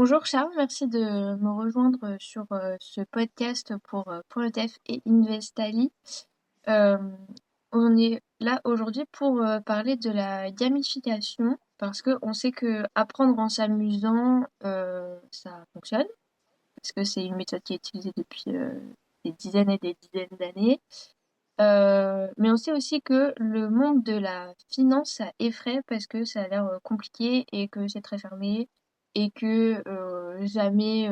Bonjour Charles, merci de me rejoindre sur ce podcast pour le TEF et Investali. Euh, on est là aujourd'hui pour parler de la gamification parce qu'on sait que apprendre en s'amusant, ça fonctionne parce que c'est une méthode qui est utilisée depuis des dizaines et des dizaines d'années. Mais on sait aussi que le monde de la finance, ça effraie parce que ça a l'air compliqué et que c'est très fermé et que jamais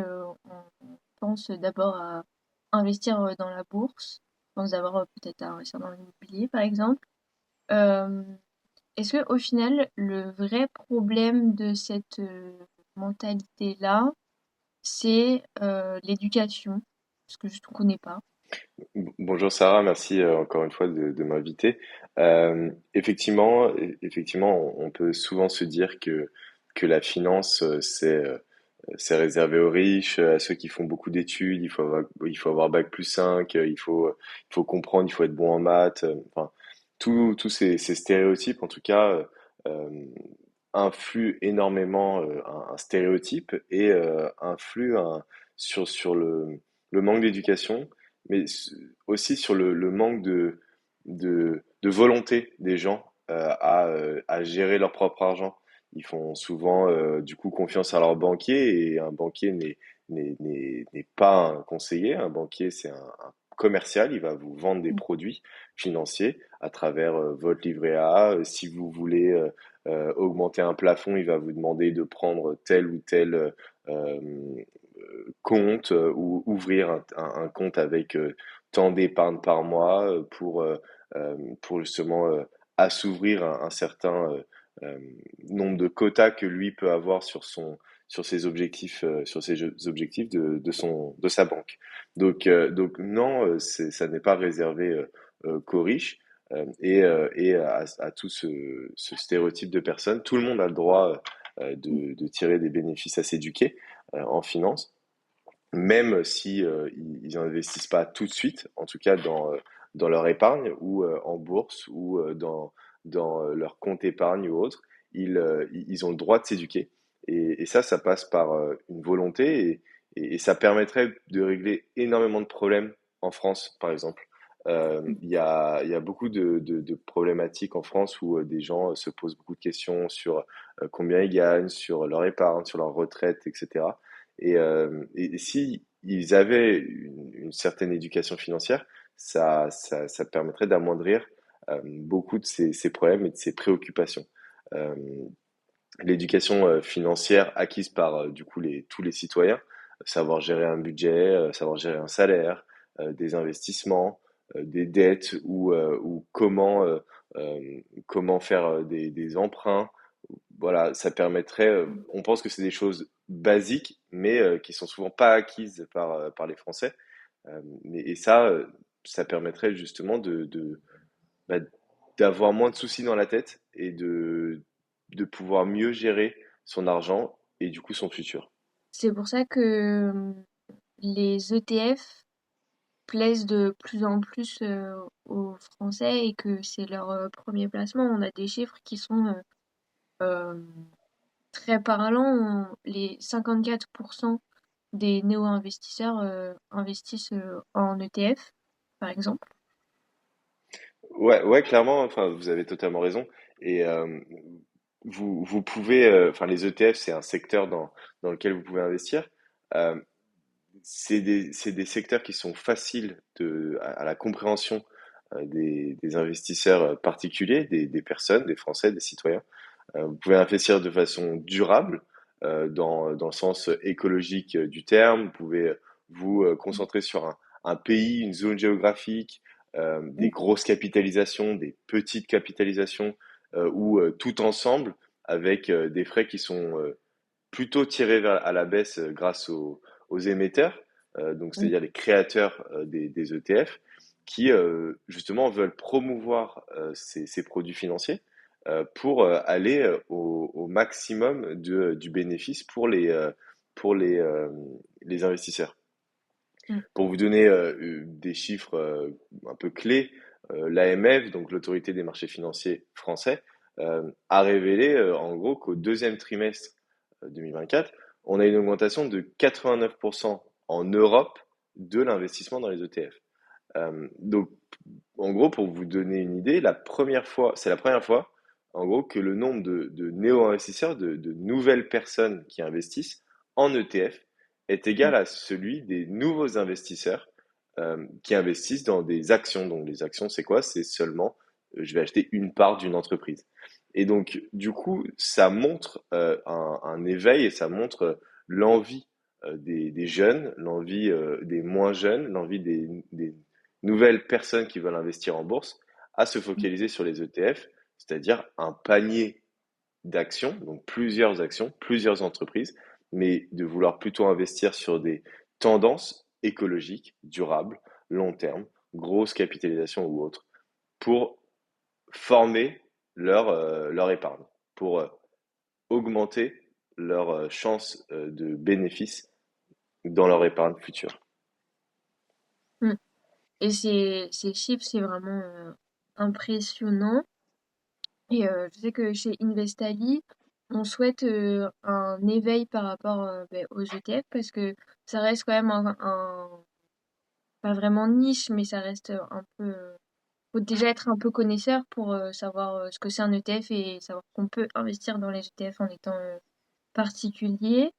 on pense d'abord à investir dans la bourse. On pense d'abord peut-être à investir dans l'immobilier, par exemple. Euh, Est-ce que au final, le vrai problème de cette mentalité-là, c'est l'éducation? Parce que je ne connais pas. Bonjour Sarah, merci encore une fois de m'inviter. Effectivement, on peut souvent se dire que la finance, c'est réservé aux riches, à ceux qui font beaucoup d'études, il faut avoir bac plus 5, il faut comprendre, il faut être bon en maths, enfin, tous ces stéréotypes, en tout cas, influent énormément, un stéréotype et influent sur le manque d'éducation, mais aussi sur le manque de volonté des gens à gérer leur propre argent. Ils font souvent du coup confiance à leur banquier et un banquier n'est pas un conseiller. Un banquier, c'est un commercial. Il va vous vendre des produits financiers à travers votre livret A. Si vous voulez augmenter un plafond, il va vous demander de prendre tel ou tel compte ou ouvrir un compte avec tant d'épargne par mois pour justement assouvir un certain nombre de quotas que lui peut avoir sur ses objectifs de sa banque. Donc non, ça n'est pas réservé qu'aux riches et à tout ce stéréotype de personnes. Tout le monde a le droit de tirer des bénéfices à s'éduquer en finance, même si ils investissent pas tout de suite, en tout cas dans leur épargne ou en bourse ou dans leur compte épargne ou autre, ils ont le droit de s'éduquer. Et ça passe par une volonté et ça permettrait de régler énormément de problèmes en France, par exemple. Il y a beaucoup de problématiques en France où des gens se posent beaucoup de questions sur combien ils gagnent, sur leur épargne, sur leur retraite, etc. Et si ils avaient une certaine éducation financière, ça permettrait d'amoindrir beaucoup de ces problèmes et de ces préoccupations. Euh, L'éducation financière acquise par du coup tous les citoyens, savoir gérer un budget, savoir gérer un salaire, des investissements, des dettes ou comment faire des emprunts. Voilà, ça permettrait. On pense que c'est des choses basiques, mais qui sont souvent pas acquises par les Français. Et ça, ça permettrait justement bah, d'avoir moins de soucis dans la tête et de pouvoir mieux gérer son argent et du coup son futur. C'est pour ça que les ETF plaisent de plus en plus aux Français et que c'est leur premier placement. On a des chiffres qui sont euh, très parlants. Les 54% des néo-investisseurs investissent en ETF, par exemple. Ouais, clairement, enfin, vous avez totalement raison. Et vous pouvez, enfin, les ETF, c'est un secteur dans lequel vous pouvez investir. Euh, c'est des secteurs qui sont faciles à la compréhension des investisseurs particuliers, des personnes, des Français, des citoyens. Vous pouvez investir de façon durable, dans le sens écologique du terme. Vous pouvez vous concentrer sur un pays, une zone géographique, des grosses capitalisations, des petites capitalisations, ou tout ensemble avec des frais qui sont plutôt tirés à la baisse grâce aux émetteurs, donc Oui. c'est-à-dire les créateurs des ETF, qui justement veulent promouvoir ces produits financiers pour aller au maximum du bénéfice pour les investisseurs. Mm. Pour vous donner des chiffres un peu clés, l'AMF, donc l'autorité des marchés financiers français, a révélé en gros qu'au deuxième trimestre 2024, on a une augmentation de 89% en Europe de l'investissement dans les ETF. Donc, en gros, pour vous donner une idée, c'est la première fois, en gros, que le nombre de néo-investisseurs, de nouvelles personnes qui investissent en ETF est égal à celui des nouveaux investisseurs qui investissent dans des actions. Donc, les actions, c'est quoi? C'est seulement, je vais acheter une part d'une entreprise. Et donc, du coup, ça montre un éveil et ça montre l'envie des jeunes, l'envie des moins jeunes, l'envie des nouvelles personnes qui veulent investir en bourse à se focaliser sur les ETF, c'est-à-dire un panier d'actions, donc plusieurs actions, plusieurs entreprises, mais de vouloir plutôt investir sur des tendances écologiques, durables, long terme, grosse capitalisation ou autre, pour former leur épargne, pour augmenter leurs chances de bénéfices dans leur épargne future. Mm. Et ces chiffres, c'est vraiment impressionnant. Et je sais que chez Investali, on souhaite un éveil par rapport aux ETF parce que ça reste quand même pas vraiment niche, mais ça reste un peu. Faut déjà être un peu connaisseur pour savoir ce que c'est un ETF et savoir qu'on peut investir dans les ETF en étant particulier.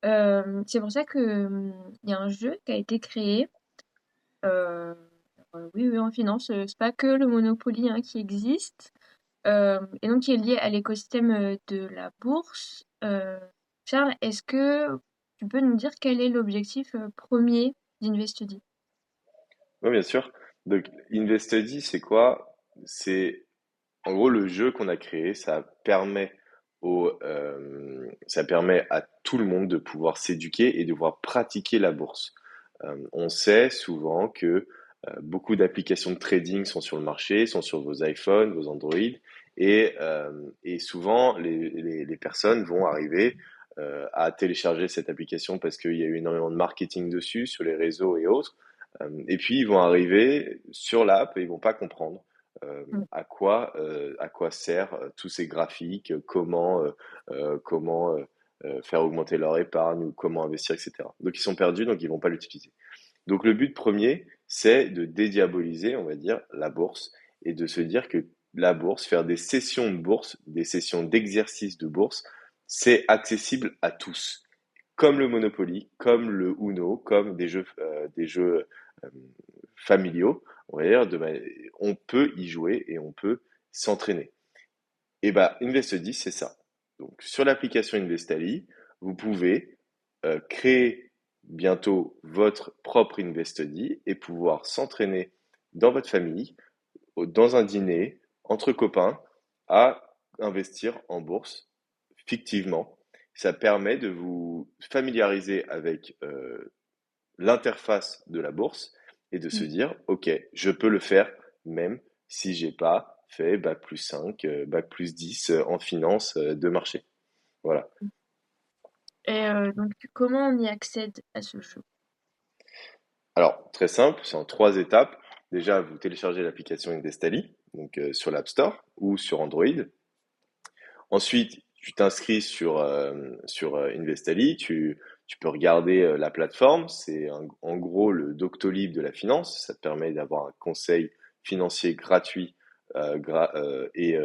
C'est pour ça que il y a un jeu qui a été créé. euh, oui, oui, en finance, c'est pas que le Monopoly hein, qui existe. Et donc qui est lié à l'écosystème de la bourse. Charles, est-ce que tu peux nous dire quel est l'objectif premier d'InvestED? Oui, bien sûr. Donc, InvestEddy, c'est quoi? C'est en gros le jeu qu'on a créé. Ça permet à tout le monde de pouvoir s'éduquer et de pouvoir pratiquer la bourse. On sait souvent que beaucoup d'applications de trading sont sur le marché, sont sur vos iPhones, vos Android, et souvent les personnes vont arriver à télécharger cette application parce qu'il y a eu énormément de marketing dessus, sur les réseaux et autres. Et puis ils vont arriver sur l'app et ils vont pas comprendre Mm. à quoi sert tous ces graphiques, comment faire augmenter leur épargne ou comment investir, etc. Donc ils sont perdus, donc ils vont pas l'utiliser. Donc le but premier, c'est de dédiaboliser, on va dire, la bourse et de se dire que la bourse, faire des sessions de bourse, des sessions d'exercice de bourse, c'est accessible à tous, comme le Monopoly, comme le Uno, comme des jeux euh, familiaux. On va dire, on peut y jouer et on peut s'entraîner. Et bah, InvestEddy, c'est ça. Donc, sur l'application Investali, vous pouvez créer bientôt votre propre InvestEddy et pouvoir s'entraîner dans votre famille, dans un dîner, entre copains, à investir en bourse fictivement. Ça permet de vous familiariser avec l'interface de la bourse et de se Mm. dire, OK, je peux le faire même si j'ai pas fait bac plus 5, bac plus 10 en finance de marché. Voilà. Et donc, comment on y accède à ce jeu? Alors, très simple, c'est en trois étapes. Déjà, vous téléchargez l'application Investali, donc sur l'App Store ou sur Android. Ensuite, tu t'inscris sur Investali, tu peux regarder la plateforme, c'est en gros le Doctolib de la finance, ça te permet d'avoir un conseil financier gratuit et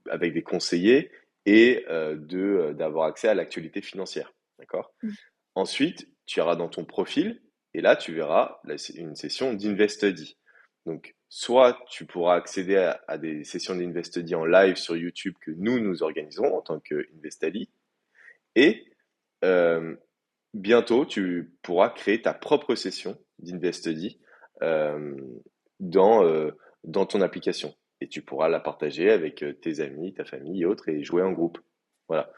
avec des conseillers et d'avoir accès à l'actualité financière. D'accord? Mm. Ensuite, tu iras dans ton profil et là, tu verras une session d'InvestStudy. Donc, soit tu pourras accéder à des sessions d'InvestStudy en live sur YouTube que nous organisons en tant qu'InvestStudy et euh, bientôt, tu pourras créer ta propre session d'InvestStudy euh, dans, euh, dans ton application et tu pourras la partager avec tes amis, ta famille et autres et jouer en groupe. Voilà.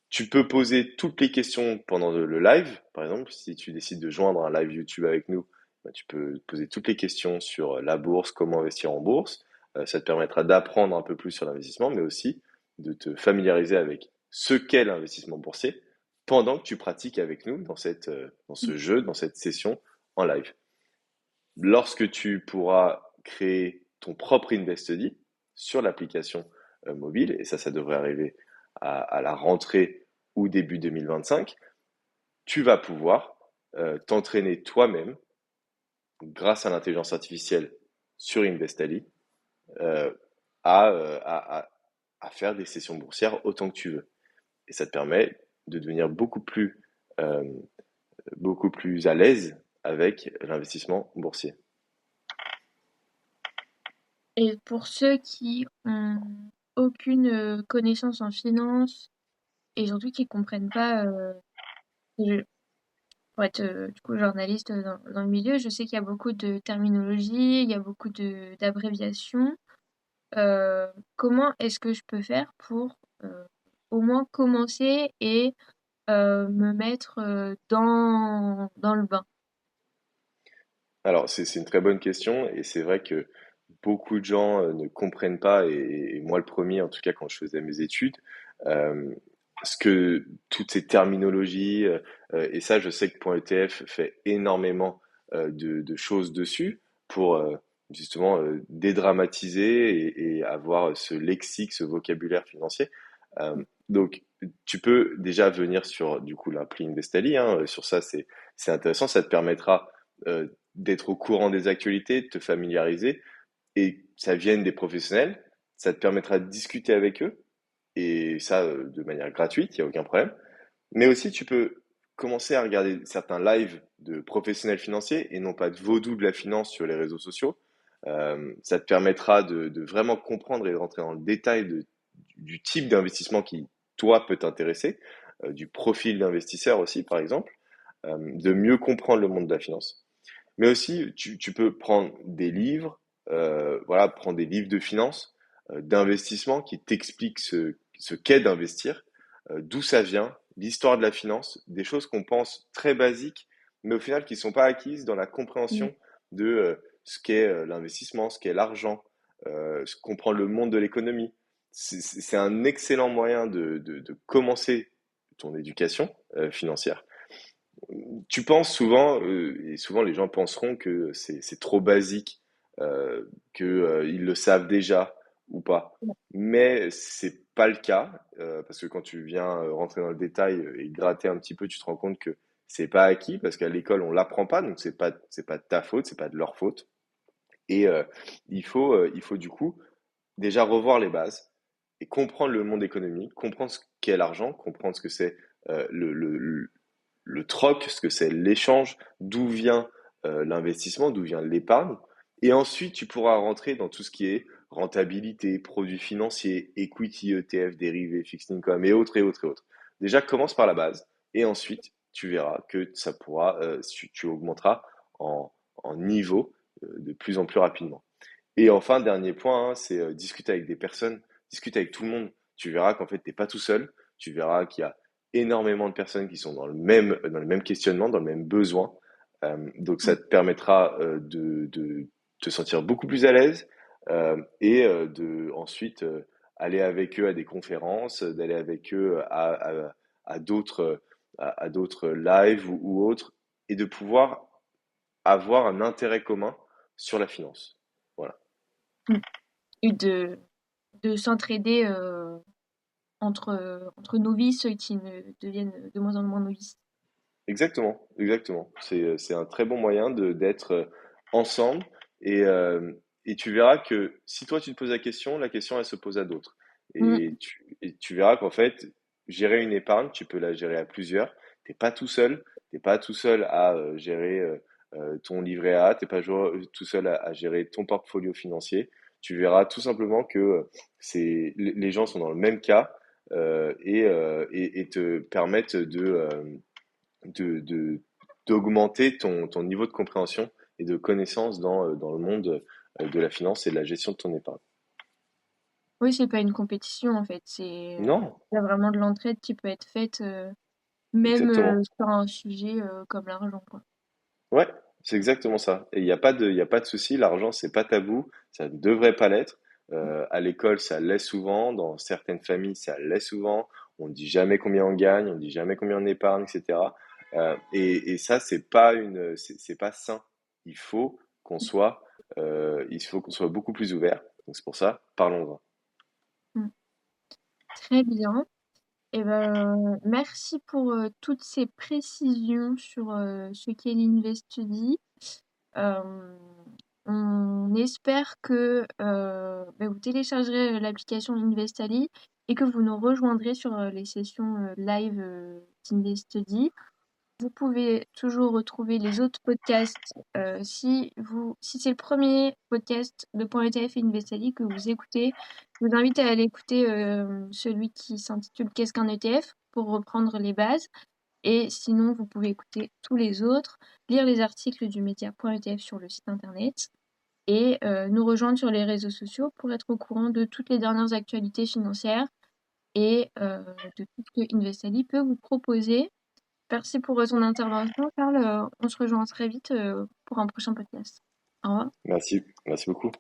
Tu peux poser toutes les questions pendant le live. Par exemple, si tu décides de joindre un live YouTube avec nous, bah, tu peux poser toutes les questions sur la bourse, comment investir en bourse. Ça te permettra d'apprendre un peu plus sur l'investissement, mais aussi de te familiariser avec ce qu'est l'investissement boursier pendant que tu pratiques avec nous dans ce jeu, dans cette session en live. Lorsque tu pourras créer ton propre InvestEddy sur l'application mobile, et ça devrait arriver à la rentrée ou début 2025, tu vas pouvoir t'entraîner toi-même grâce à l'intelligence artificielle sur Investali euh, à faire des sessions boursières autant que tu veux. Et ça te permet de devenir euh, beaucoup plus à l'aise avec l'investissement boursier. Et pour ceux qui ont aucune connaissance en finance et surtout qui comprennent pas, je- pour être du coup journaliste dans le milieu, je sais qu'il y a beaucoup de terminologie, il y a beaucoup d'abréviations. Comment est-ce que je peux faire pour au moins commencer et me mettre dans le bain? Alors, c'est une très bonne question et c'est vrai que beaucoup de gens ne comprennent pas, et moi le premier, en tout cas quand je faisais mes études, euh, ce que toutes ces terminologies, et ça je sais que .ETF fait énormément de choses dessus pour justement dédramatiser et avoir ce lexique, ce vocabulaire financier. Euh, donc tu peux déjà venir sur du coup l'appli Investali, hein, sur ça c'est intéressant, ça te permettra d'être au courant des actualités, de te familiariser et ça vienne des professionnels, ça te permettra de discuter avec eux, et ça de manière gratuite, il n'y a aucun problème. Mais aussi, tu peux commencer à regarder certains lives de professionnels financiers et non pas de vaudous de la finance sur les réseaux sociaux. Ça te permettra de vraiment comprendre et de rentrer dans le détail du type d'investissement qui, toi, peut t'intéresser, du profil d'investisseur aussi, par exemple, de mieux comprendre le monde de la finance. Mais aussi, tu peux prendre des livres, voilà, prendre des livres de finance, d'investissement qui t'expliquent ce qu'est d'investir, d'où ça vient, l'histoire de la finance, des choses qu'on pense très basiques, mais au final qui ne sont pas acquises dans la Mm. compréhension de ce qu'est l'investissement, ce qu'est l'argent, comprendre le monde de l'économie. C'est un excellent moyen de commencer ton éducation financière. Tu penses souvent, et souvent les gens penseront que c'est trop basique, que ils le savent déjà ou pas. Mais c'est pas le cas, parce que quand tu viens rentrer dans le détail et gratter un petit peu, tu te rends compte que c'est pas acquis, parce qu'à l'école on l'apprend pas, donc c'est pas de ta faute, c'est pas de leur faute. Et il faut du coup déjà revoir les bases et comprendre le monde économique, comprendre ce qu'est l'argent, comprendre ce que c'est le troc, ce que c'est l'échange, d'où vient l'investissement, d'où vient l'épargne. Et ensuite, tu pourras rentrer dans tout ce qui est rentabilité, produits financiers, equity, ETF, dérivés, fixed income et autres et autres et autres. Déjà, commence par la base et ensuite, tu verras que ça pourra, tu augmenteras en niveau de plus en plus rapidement. Et enfin, dernier point, hein, c'est discuter avec des personnes, discuter avec tout le monde. Tu verras qu'en fait, t'es pas tout seul. Tu verras qu'il y a énormément de personnes qui sont dans le même questionnement, dans le même besoin. Donc, ça te permettra de te sentir beaucoup plus à l'aise et de ensuite aller avec eux à des conférences, d'aller avec eux à d'autres à d'autres lives ou autres, et de pouvoir avoir un intérêt commun sur la finance. Voilà. Mm. Et de s'entraider entre novices qui ne deviennent de moins en moins novices. Exactement, exactement. C'est un très bon moyen d'être ensemble et tu verras que si toi tu te poses la question elle se pose à d'autres. Mm. Et tu verras qu'en fait, gérer une épargne, tu peux la gérer à plusieurs. T'es pas tout seul, t'es pas tout seul à gérer ton livret A, t'es pas tout seul à gérer ton portfolio financier. Tu verras tout simplement que les gens sont dans le même cas et te permettent de d'augmenter ton niveau de compréhension et de connaissance dans le monde de la finance et de la gestion de ton épargne. Oui, c'est pas une compétition en fait, Non, il y a vraiment de l'entraide qui peut être faite même exactement. sur un sujet comme l'argent, quoi. Ouais, c'est exactement ça. Et il y a pas de souci, l'argent, c'est pas tabou, ça ne devrait pas l'être. À l'école, ça l'est souvent, dans certaines familles, ça l'est souvent. On ne dit jamais combien on gagne, on ne dit jamais combien on épargne, etc. Et ça, c'est pas sain. Il faut qu'on soit, il faut qu'on soit beaucoup plus ouvert. Donc c'est pour ça, parlons-en. Mm. Très bien. Et ben, merci pour toutes ces précisions sur ce qu'est l'InvestED. Euh, on espère que vous téléchargerez l'application Investali et que vous nous rejoindrez sur les sessions live d'InvestED. Vous pouvez toujours retrouver les autres podcasts si c'est le premier podcast de .etf et Investali que vous écoutez. Je vous invite à aller écouter celui qui s'intitule Qu'est-ce qu'un ETF pour reprendre les bases. Et sinon, vous pouvez écouter tous les autres, lire les articles du média .etf sur le site internet et nous rejoindre sur les réseaux sociaux pour être au courant de toutes les dernières actualités financières et de tout ce que Investali peut vous proposer. Merci pour ton intervention, Charles. On se rejoint très vite pour un prochain podcast. Au revoir. Merci, merci beaucoup.